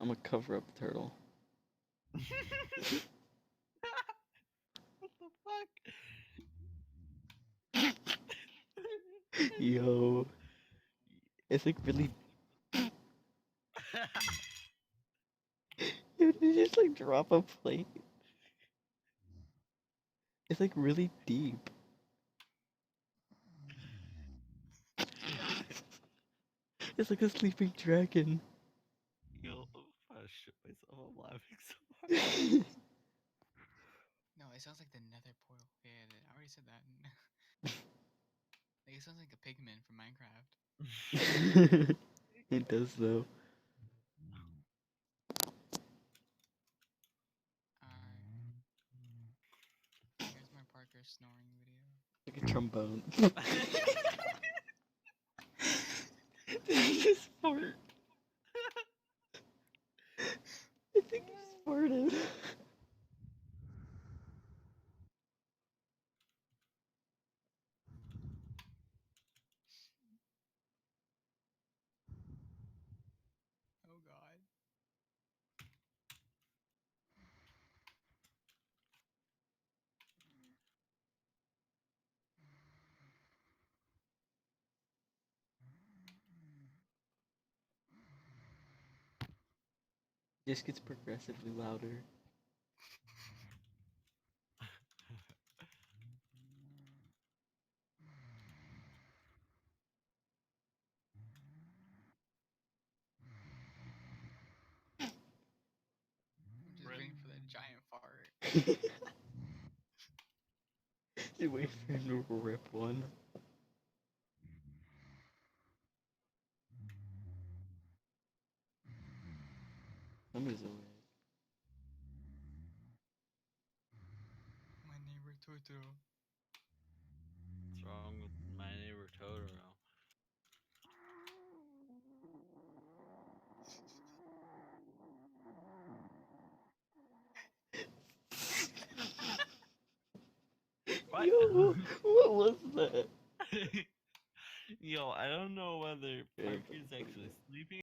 I'm gonna cover up the turtle. What the fuck? Yo, it's like really. Yo, did you just like drop a plate? It's like really deep. It's like a sleeping dragon. Yo, I shit myself. I'm laughing so hard. No, it sounds like the nether portal. Yeah, I already said that. Like, it sounds like a pigman from Minecraft. It does though. Here's my Parker snoring video. Like a trombone. Did he just fart? I think he just farted. Oh god. Just gets progressively louder. I'm just waiting for that giant fart. You wait for him to rip one. Somebody's awake. My neighbor Totoro. What's wrong with my neighbor Totoro? What? Yo, what was that? Yo, I don't know whether Yeah, Parker's actually sleeping